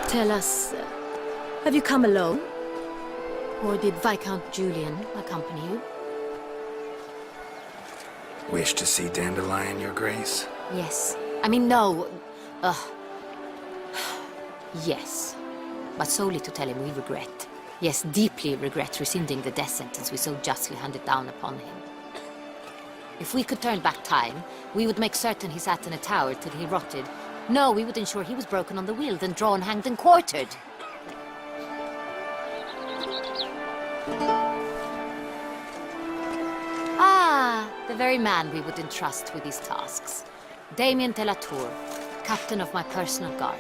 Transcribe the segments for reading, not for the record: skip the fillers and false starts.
Tell us, have you come alone? Or did Viscount Julian accompany you? Wish to see Dandelion, Your Grace? Yes. I mean, no. Yes. But solely to tell him we regret. Yes, deeply regret rescinding the death sentence we so justly handed down upon him. If we could turn back time, we would make certain he sat in a tower till he rotted. No, we would ensure he was broken on the wheel, then drawn, hanged, and quartered. Ah, the very man we would entrust with these tasks. Damien de la Tour, captain of my personal guard.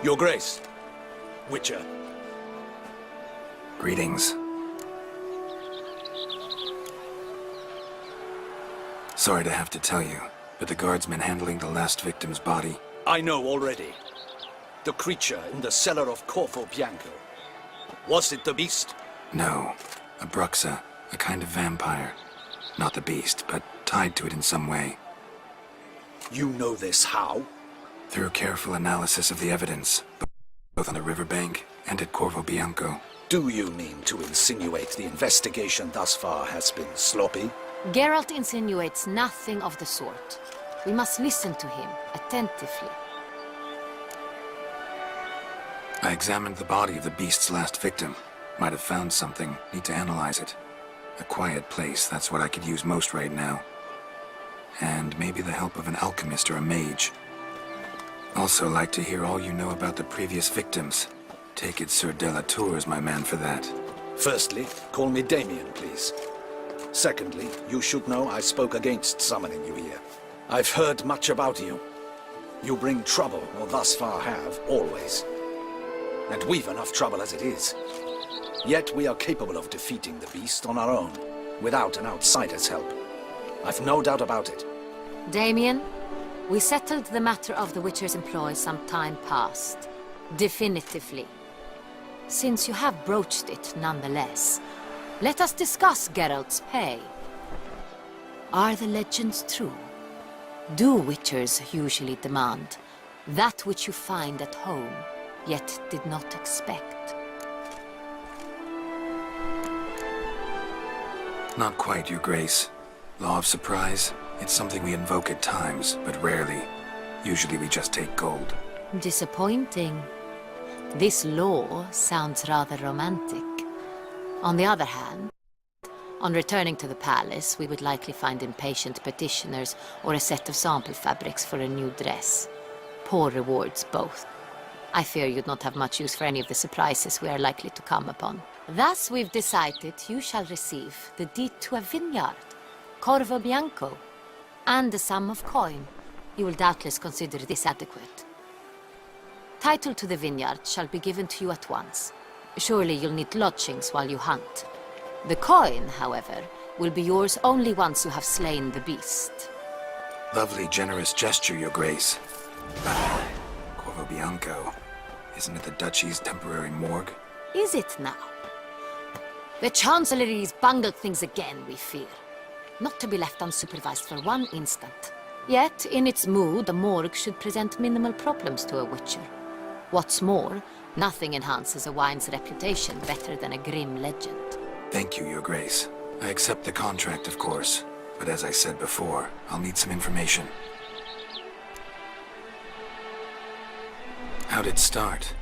Your Grace. Witcher. Greetings. Sorry to have to tell you, but the guardsman handling the last victim's body... I know already. The creature in the cellar of Corvo Bianco. Was it the beast? No. A bruxa, a kind of vampire. Not the beast, but tied to it in some way. You know this how? Through careful analysis of the evidence, both on the riverbank and at Corvo Bianco. Do you mean to insinuate the investigation thus far has been sloppy? Geralt insinuates nothing of the sort. We must listen to him attentively. I examined the body of the beast's last victim. Might have found something. Need to analyze it. A quiet place, that's what I could use most right now. And maybe the help of an alchemist or a mage. Also like to hear all you know about the previous victims. Take it Sir de la Tour is my man for that. Firstly, call me Damien, please. Secondly, you should know I spoke against summoning you here. I've heard much about you. You bring trouble, or thus far have, always. And we've enough trouble as it is. Yet we are capable of defeating the beast on our own, without an outsider's help. I've no doubt about it. Damien, we settled the matter of the Witcher's employ some time past. Definitively. Since you have broached it nonetheless, let us discuss Geralt's pay. Are the legends true? Do Witchers usually demand that which you find at home, yet did not expect? Not quite, Your Grace. Law of surprise, it's something we invoke at times, but rarely. Usually we just take gold. Disappointing. This law sounds rather romantic. On the other hand, on returning to the palace, we would likely find impatient petitioners or a set of sample fabrics for a new dress. Poor rewards, both. I fear you'd not have much use for any of the surprises we are likely to come upon. Thus, we've decided you shall receive the deed to a vineyard, Corvo Bianco, and the sum of coin. You will doubtless consider this adequate. Title to the vineyard shall be given to you at once. Surely you'll need lodgings while you hunt. The coin, however, will be yours only once you have slain the beast. Lovely, generous gesture, Your Grace. Corvo Bianco. Isn't it the Duchy's temporary morgue? Is it now? The Chancellery's bungled things again, we fear. Not to be left unsupervised for one instant. Yet, in its mood, the morgue should present minimal problems to a Witcher. What's more, nothing enhances a wine's reputation better than a grim legend. Thank you, Your Grace. I accept the contract, of course. But as I said before, I'll need some information. How'd it start?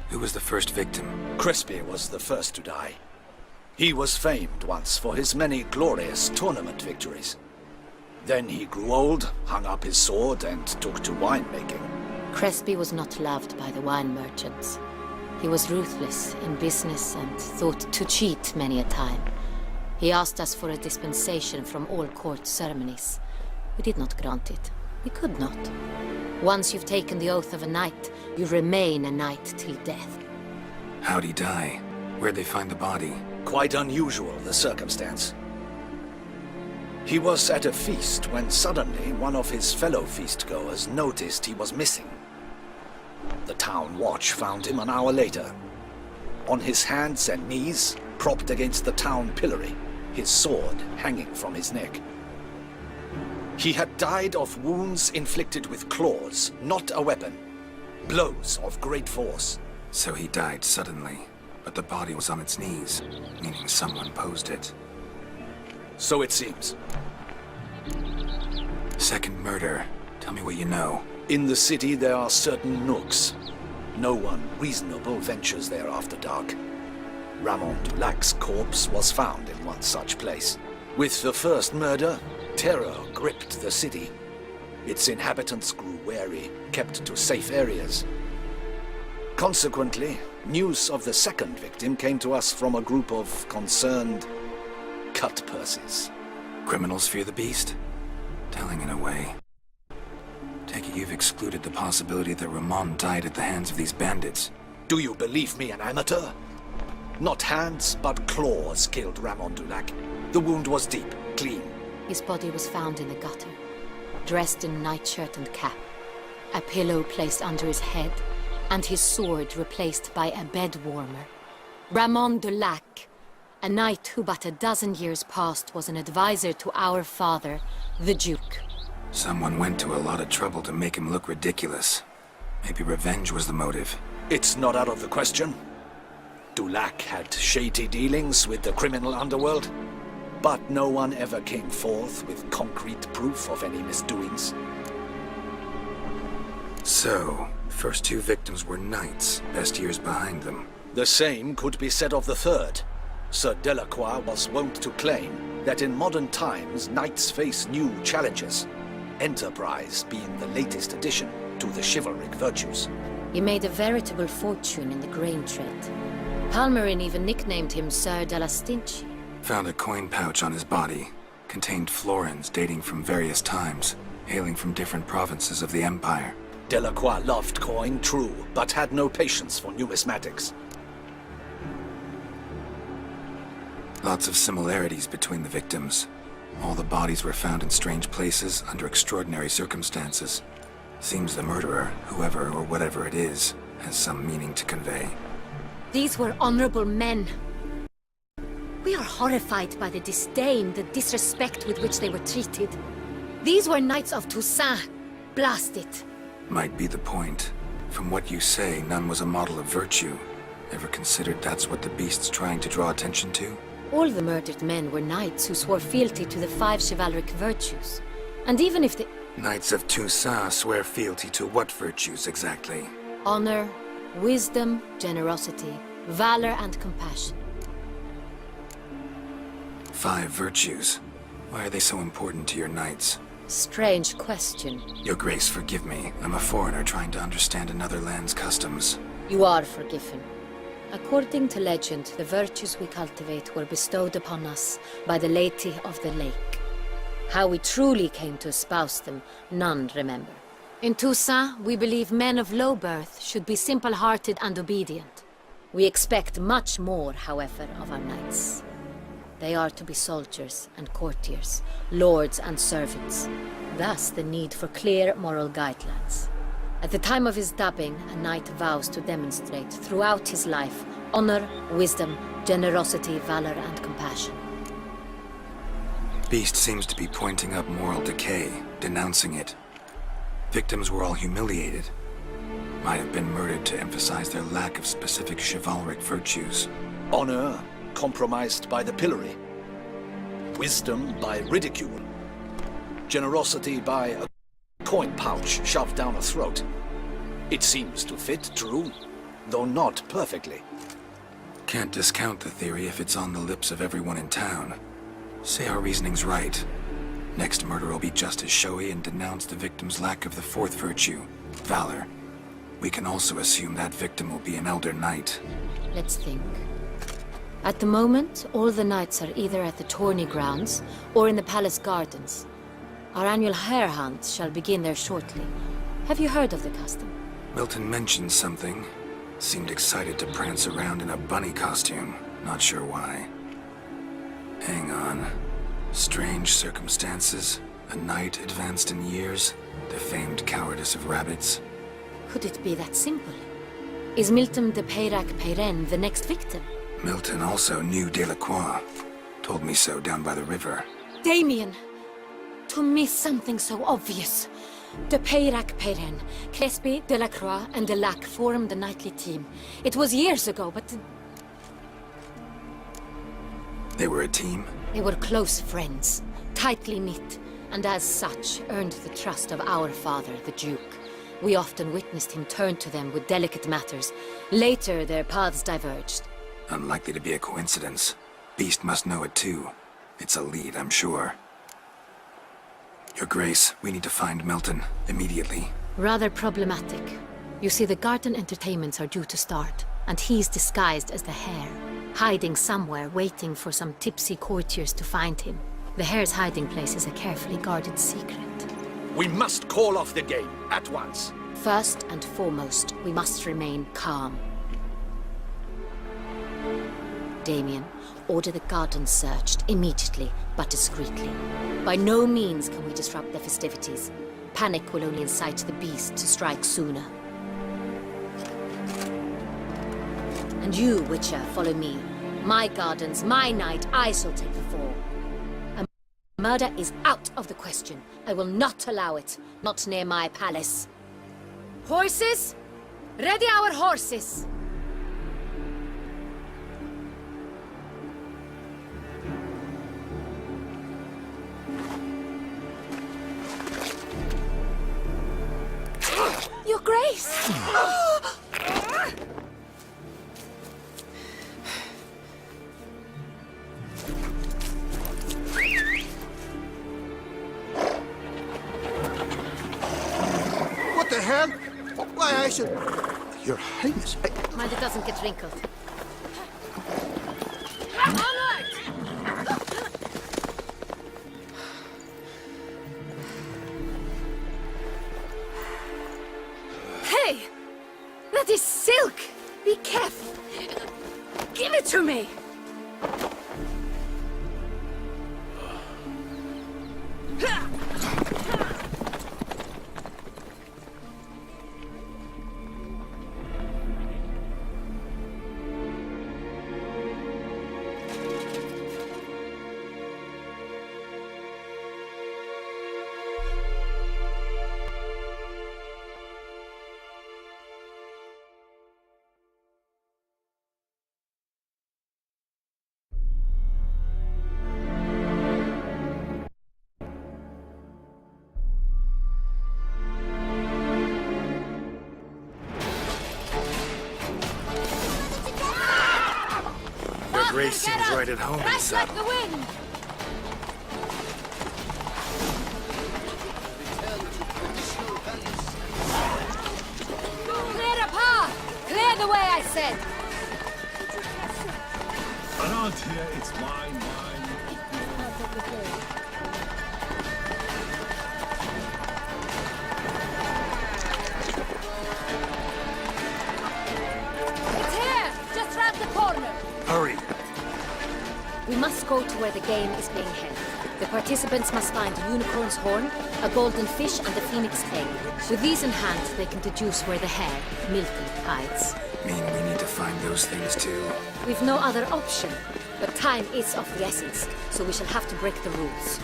Who was the first victim? Crespi was the first to die. He was famed once for his many glorious tournament victories. Then he grew old, hung up his sword, and took to winemaking. Crespi was not loved by the wine merchants. He was ruthless in business and thought to cheat many a time. He asked us for a dispensation from all court ceremonies. We did not grant it. We could not. Once you've taken the oath of a knight, you remain a knight till death. How'd he die? Where'd they find the body? Quite unusual, the circumstance. He was at a feast when suddenly one of his fellow feastgoers noticed he was missing. The town watch found him an hour later. On his hands and knees, propped against the town pillory, his sword hanging from his neck. He had died of wounds inflicted with claws, not a weapon. Blows of great force. So he died suddenly, but the body was on its knees, meaning someone posed it. So it seems. Second murder. Tell me what you know. In the city there are certain nooks. No one reasonable ventures there after dark. Ramon Dulac's corpse was found in one such place. With the first murder, terror gripped the city. Its inhabitants grew wary, kept to safe areas. Consequently, news of the second victim came to us from a group of concerned cut-purses. Criminals fear the beast? Telling in a way. Take it you've excluded the possibility that Ramon died at the hands of these bandits. Do you believe me an amateur? Not hands, but claws killed Ramon Dulac. The wound was deep, clean. His body was found in the gutter, dressed in nightshirt and cap, a pillow placed under his head, and his sword replaced by a bed warmer. Ramon Dulac, a knight who but a dozen years past was an advisor to our father, the Duke. Someone went to a lot of trouble to make him look ridiculous. Maybe revenge was the motive. It's not out of the question. Dulac had shady dealings with the criminal underworld, but no one ever came forth with concrete proof of any misdoings. So, first two victims were knights, best years behind them. The same could be said of the third. Sir Delacroix was wont to claim that in modern times knights face new challenges, enterprise being the latest addition to the chivalric virtues. He made a veritable fortune in the grain trade. Palmerin even nicknamed him Sir de la Stinchi. Found a coin pouch on his body. Contained florins dating from various times, hailing from different provinces of the Empire. Delacroix loved coin, true, but had no patience for numismatics. Lots of similarities between the victims. All the bodies were found in strange places under extraordinary circumstances. Seems the murderer, whoever or whatever it is, has some meaning to convey. These were honorable men. We are horrified by the disdain, the disrespect with which they were treated. These were knights of Toussaint. Blast it. Might be the point. From what you say, none was a model of virtue. Ever considered that's what the beast's trying to draw attention to? All the murdered men were knights who swore fealty to the 5 chivalric virtues. And even if the Knights of Toussaint swear fealty to what virtues exactly? honor, wisdom, generosity, valor, and compassion. 5 virtues. Why are they so important to your knights? Strange question. Your Grace, forgive me. I'm a foreigner trying to understand another land's customs. You are forgiven. According to legend, the virtues we cultivate were bestowed upon us by the Lady of the Lake. How we truly came to espouse them, none remember. In Toussaint, we believe men of low birth should be simple-hearted and obedient. We expect much more, however, of our knights. They are to be soldiers and courtiers, lords and servants. Thus, the need for clear moral guidelines. At the time of his dubbing, a knight vows to demonstrate throughout his life honor, wisdom, generosity, valor, and compassion. Beast seems to be pointing up moral decay, denouncing it. Victims were all humiliated. Might have been murdered to emphasize their lack of specific chivalric virtues. Honor compromised by the pillory. Wisdom by ridicule. Generosity by a coin pouch shoved down a throat. It seems to fit, true, though not perfectly. Can't discount the theory if it's on the lips of everyone in town. Say our reasoning's right. Next murder will be just as showy and denounce the victim's lack of the 4th virtue, valor. We can also assume that victim will be an elder knight. Let's think. At the moment, all the knights are either at the tourney grounds or in the palace gardens. Our annual hare hunt shall begin there shortly. Have you heard of the custom? Milton mentioned something. Seemed excited to prance around in a bunny costume. Not sure why. Hang on. Strange circumstances. A knight advanced in years. The famed cowardice of rabbits. Could it be that simple? Is Milton de Peyrac-Peyren the next victim? Milton also knew Delacroix. Told me so down by the river. Damien! To miss something so obvious. De Peyrac-Perrin, Crespi, Delacroix, and Delac formed the nightly team. It was years ago, but They were a team? they were close friends, tightly knit, and as such earned the trust of our father, the Duke. We often witnessed him turn to them with delicate matters. Later, their paths diverged. Unlikely to be a coincidence. Beast must know it too. It's a lead, I'm sure. Your Grace, we need to find Milton, immediately. Rather problematic. You see, the garden entertainments are due to start, and he's disguised as the Hare, hiding somewhere, waiting for some tipsy courtiers to find him. The Hare's hiding place is a carefully guarded secret. We must call off the game, at once. First and foremost, we must remain calm. Damien, order the garden searched immediately, but discreetly. By no means can we disrupt the festivities. Panic will only incite the beast to strike sooner. And you, Witcher, follow me. My gardens, my night, I shall take the fall. A murder is out of the question. I will not allow it. Not near my palace. Horses? Ready our horses! Your Grace! What the hell? Why, I should... Your Highness, Mind it doesn't get wrinkled. Hey! That is silk! Be careful! Give it to me! Grace seems right at home in the Crash like saddle. the wind! Clear a path! Clear the way, I said! Around here, it's mine. It's here! Just round the corner! Hurry! We must go to where the game is being held. The participants must find a unicorn's horn, a golden fish, and a phoenix egg. With these in hand, they can deduce where the hare, Milton, hides. Mean we need to find those things too. We've no other option. But time is of the essence, so we shall have to break the rules.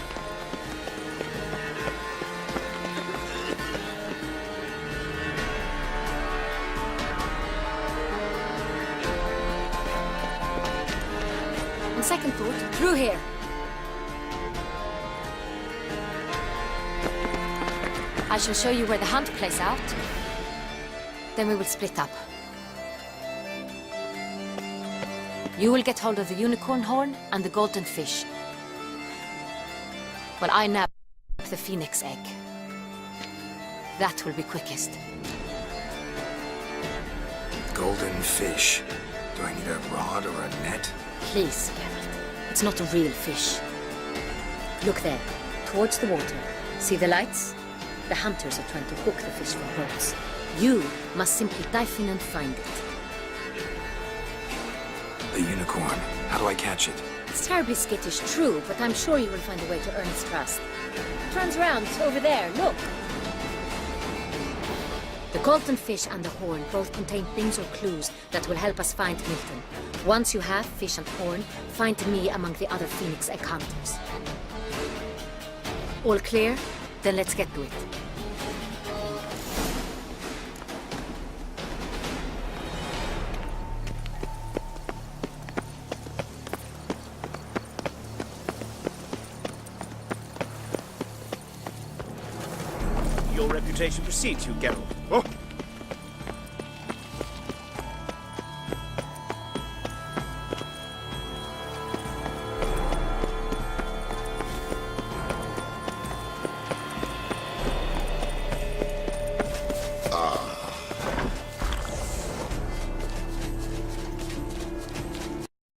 On second thought, through here. I shall show you where the hunt plays out. Then we will split up. You will get hold of the unicorn horn and the golden fish. While I nab the phoenix egg. That will be quickest. Golden fish. Do I need a rod or a net? Please, Geralt. It's not a real fish. Look there, towards the water. See the lights? The hunters are trying to hook the fish from boats. You must simply dive in and find it. The unicorn. How do I catch it? It's terribly skittish, true, but I'm sure you will find a way to earn its trust. Turns round, over there, look. The golden fish and the horn both contain things or clues that will help us find Milton. Once you have fish and horn, find me among the other phoenix egg hunters. All clear? Then let's get to it. Your reputation precedes you, Geralt. Oh,